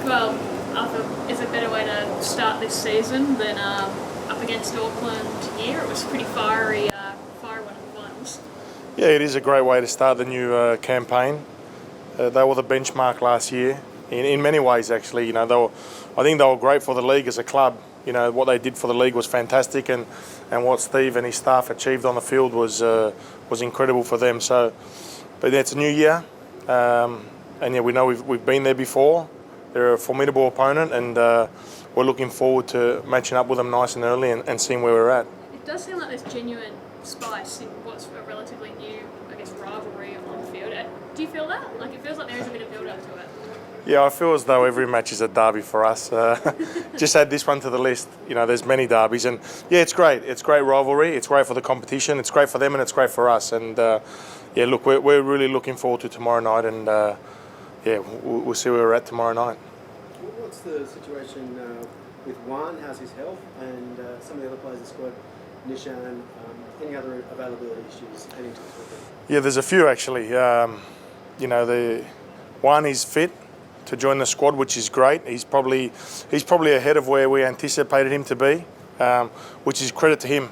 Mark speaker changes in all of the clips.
Speaker 1: Well, I thought it's a better way to start this season than up against Auckland here. It was pretty fiery one of the finals.
Speaker 2: Yeah, it is a great way to start the new campaign. They were the benchmark last year in many ways. Actually, I think they were great for the league as a club. What they did for the league was fantastic, and what Steve and his staff achieved on the field was incredible for them. So, but it's a new year, and yeah, we know we've been there before. They're a formidable opponent, and we're looking forward to matching up with them nice and early and seeing where we're at.
Speaker 1: It does seem like there's genuine spice in what's a relatively new, I guess, rivalry on the field. Do you feel that? Like, it feels like there is a bit of build-up to it.
Speaker 2: Yeah, I feel as though every match is a derby for us. Just add this one to the list. There's many derbies, and yeah, it's great. It's great rivalry. It's great for the competition. It's great for them, and it's great for us. And yeah, look, we're really looking forward to tomorrow night, and yeah, we'll see where we're at tomorrow night.
Speaker 3: What's the situation with Juan? How's his health? And some of the other players in the squad, Nishan, any other availability issues heading to this weekend?
Speaker 2: Yeah, there's a few actually. The Juan is fit to join the squad, which is great. He's probably ahead of where we anticipated him to be, which is credit to him.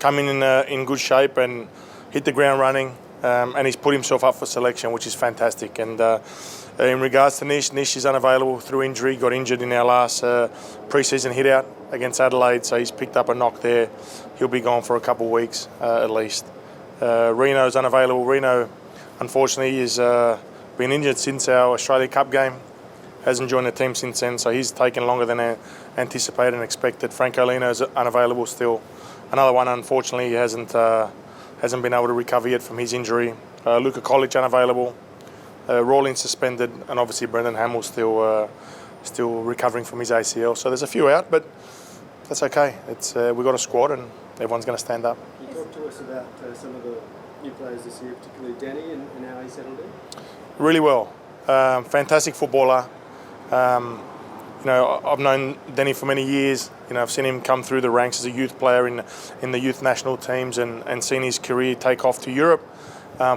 Speaker 2: Coming in good shape and hit the ground running, and he's put himself up for selection, which is fantastic. And in regards to Nish is unavailable through injury. Got injured in our last pre-season hit-out against Adelaide, so he's picked up a knock there. He'll be gone for a couple of weeks at least. Reno's unavailable. Reno, unfortunately, is been injured since our Australia Cup game. Hasn't joined the team since then, so he's taken longer than anticipated and expected. Franco Lino's unavailable still. Another one, unfortunately, hasn't been able to recover yet from his injury. Luca College unavailable. Rawlings suspended, and obviously Brendan Hamill's still recovering from his ACL. So there's a few out, but that's okay. We've got a squad, and everyone's going to stand up.
Speaker 3: Can you talk to us about some of the new players this year, particularly Denny, and how he settled in?
Speaker 2: Really well. Fantastic footballer. I've known Denny for many years. I've seen him come through the ranks as a youth player in the youth national teams and seen his career take off to Europe.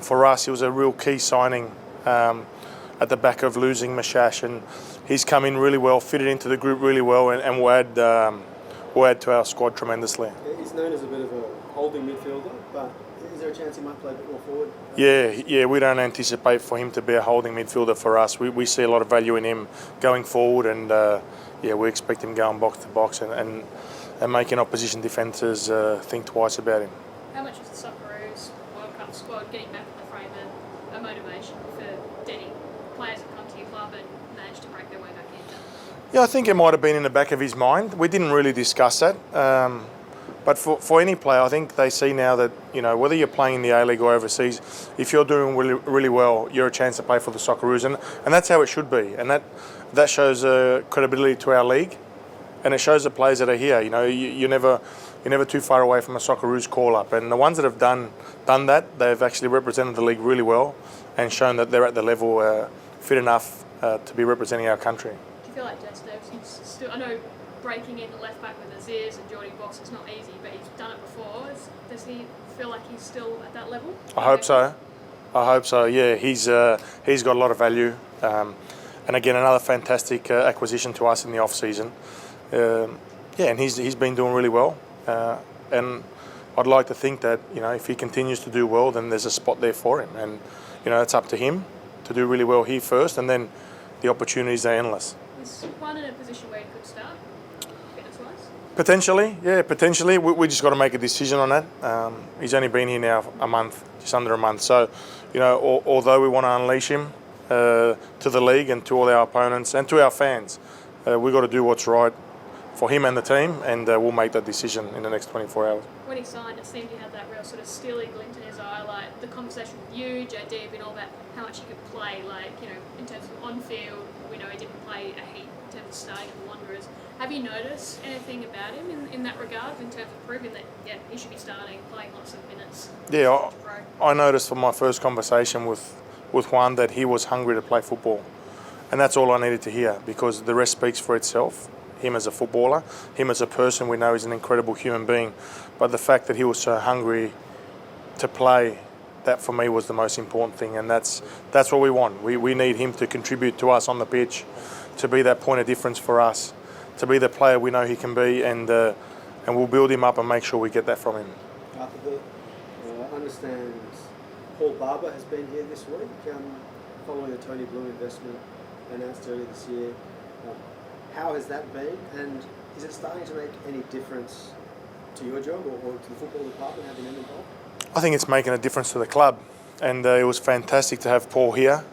Speaker 2: For us, he was a real key signing at the back of losing Mashash, and he's come in really well, fitted into the group really well, and will add to our squad tremendously.
Speaker 3: He's known as a bit of a holding midfielder, but is there a chance he might play a bit more forward?
Speaker 2: Yeah, we don't anticipate for him to be a holding midfielder for us. We see a lot of value in him going forward, and yeah, we expect him going box to box and making opposition defenders think twice about him.
Speaker 1: How much is the Socceroos World Cup squad getting back in the frame a motivation for Denny? Players have come to your club and managed to break their way back in.
Speaker 2: Yeah, I think it might have been in the back of his mind. We didn't really discuss that. But for any player, I think they see now that, whether you're playing in the A-League or overseas, if you're doing really, really well, you're a chance to play for the Socceroos. And that's how it should be. And that shows credibility to our league. And it shows the players that are here. You're never too far away from a Socceroos call-up. And the ones that have done that, they've actually represented the league really well and shown that they're at the level fit enough to be representing our country.
Speaker 1: Do you feel like Jess Davison's still... I know breaking in the left back with Aziz and Geordie Box is not easy, but he's done it before. Does he feel like he's still at that level?
Speaker 2: I hope so. Yeah, he's got a lot of value, and again another fantastic acquisition to us in the off season. Yeah, and he's been doing really well, and I'd like to think that if he continues to do well, then there's a spot there for him, and it's up to him to do really well here first, and then the opportunities are endless.
Speaker 1: Is Juan in a position where he could start?
Speaker 2: Potentially. We just got to make a decision on that. He's only been here now a month, just under a month. So, although we want to unleash him to the league and to all our opponents and to our fans, we've got to do what's right for him and the team, and we'll make that decision in the next 24 hours.
Speaker 1: When he signed, it seemed he had that real sort of steely glint in his eye, like the conversation with you, JD, and all that, how much he could play, in terms of on-field. We know he didn't play a heap in terms of starting for Wanderers. Have you noticed anything about him in that regard, in terms of proving that, yeah, he should be starting, playing lots of minutes?
Speaker 2: Yeah, I noticed from my first conversation with Juan that he was hungry to play football. And that's all I needed to hear, because the rest speaks for itself. Him as a footballer, him as a person, we know he's an incredible human being. But the fact that he was so hungry to play, that for me was the most important thing. And that's what we want. We need him to contribute to us on the pitch, to be that point of difference for us, to be the player we know he can be, and we'll build him up and make sure we get that from him.
Speaker 3: Arthur, I understand Paul Barber has been here this week following the Tony Bloom investment announced earlier this year. How has that been, and is it starting to make any difference to your job or to the football department having them involved?
Speaker 2: I think it's making a difference to the club, and it was fantastic to have Paul here,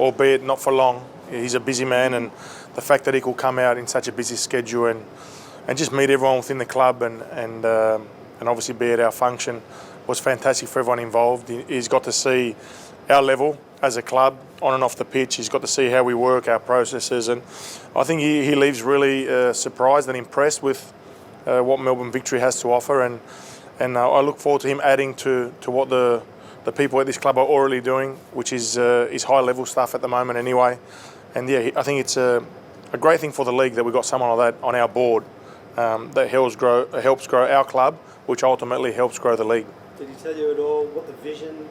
Speaker 2: albeit not for long. He's a busy man, and the fact that he could come out in such a busy schedule and just meet everyone within the club and obviously be at our function was fantastic for everyone involved. He's got to see our level as a club on and off the pitch. He's got to see how we work, our processes, and I think he leaves really surprised and impressed with what Melbourne Victory has to offer, and I look forward to him adding to what the people at this club are already doing, which is high level stuff at the moment anyway. And yeah, I think it's a great thing for the league that we've got someone like that on our board that helps grow our club, which ultimately helps grow the league.
Speaker 3: Did he tell you at all what the vision,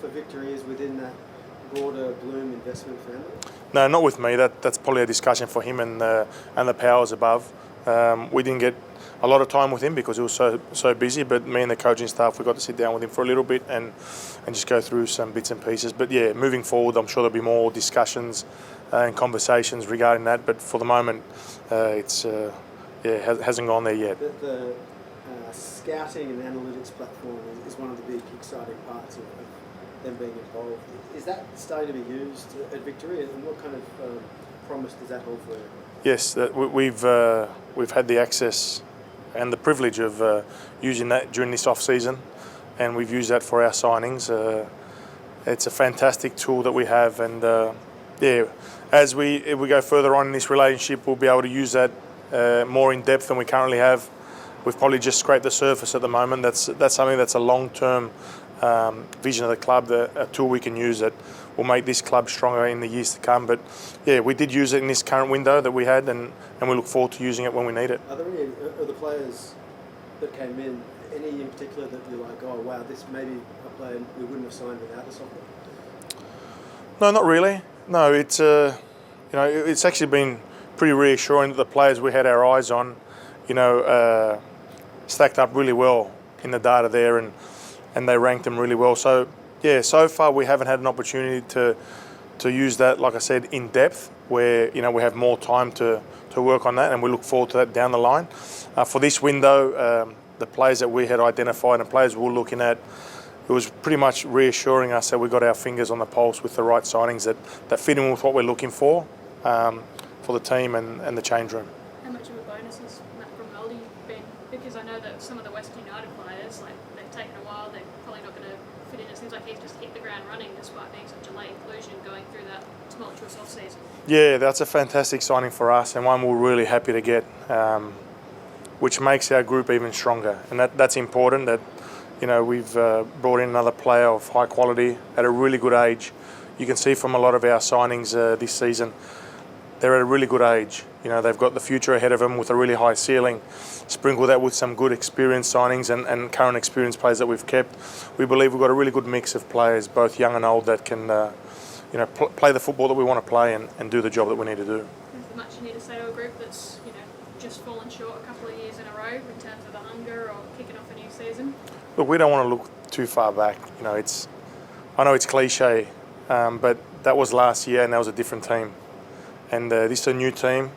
Speaker 3: for Victory is within that broader Bloom investment family?
Speaker 2: No, not with me. That's probably a discussion for him and the powers above. We didn't get a lot of time with him because he was so busy, but me and the coaching staff, we got to sit down with him for a little bit and just go through some bits and pieces. But yeah, moving forward, I'm sure there'll be more discussions and conversations regarding that. But for the moment, hasn't gone there yet.
Speaker 3: The scouting and analytics platform is one of the big exciting parts of them being involved. Is that starting to be used at Victory, and what kind of promise does that hold for you?
Speaker 2: Yes, we've had the access and the privilege of using that during this off-season, and we've used that for our signings. It's a fantastic tool that we have, and as we go further on in this relationship, we'll be able to use that more in depth than we currently have. We've probably just scraped the surface at the moment. That's something that's a long-term vision of the club, a tool we can use that will make this club stronger in the years to come. But yeah, we did use it in this current window that we had, and we look forward to using it when we need it.
Speaker 3: Are there any of the players that came in, any in particular that you're like, oh wow, this may be a player we wouldn't have signed without this offer?
Speaker 2: No, not really. No, it's actually been pretty reassuring that the players we had our eyes on, stacked up really well in the data there, and they ranked them really well. So yeah, so far we haven't had an opportunity to use that, like I said, in depth, where we have more time to work on that, and we look forward to that down the line. For this window, the players that we had identified and players we were looking at, it was pretty much reassuring us that we got our fingers on the pulse with the right signings that fit in with what we're looking for the team and the change room.
Speaker 1: How much of a bonus has Matt Bromweldy been? Because I know that some of the West United players, they've taken a while, they're probably not going to fit in. It seems like he's just hit the ground running despite being such a late inclusion going through that tumultuous off-season. Yeah, that's a fantastic signing for us, and one we're really happy to get, which makes our group even stronger. And that's important, that we've brought in another player of high quality at a really good age. You can see from a lot of our signings this season, they're at a really good age. They've got the future ahead of them with a really high ceiling. Sprinkle that with some good experienced signings and current experienced players that we've kept. We believe we've got a really good mix of players, both young and old, that can play the football that we want to play and do the job that we need to do. Is there much you need to say to a group that's just fallen short a couple of years in a row in terms of the hunger or kicking off a new season?
Speaker 2: Look, we don't want to look too far back. I know it's cliche, but that was last year and that was a different team. And this is a new team.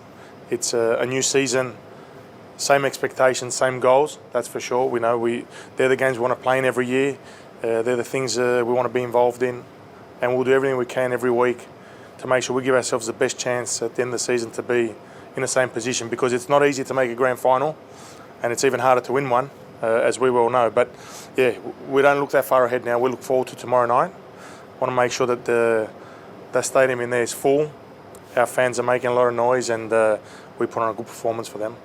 Speaker 2: It's a new season. Same expectations, same goals, that's for sure. We know they're the games we want to play in every year. They're the things we want to be involved in. And we'll do everything we can every week to make sure we give ourselves the best chance at the end of the season to be in the same position, because it's not easy to make a grand final and it's even harder to win one, as we well know. But yeah, we don't look that far ahead now. We look forward to tomorrow night. Want to make sure that the stadium in there is full. Our fans are making a lot of noise, and we put on a good performance for them.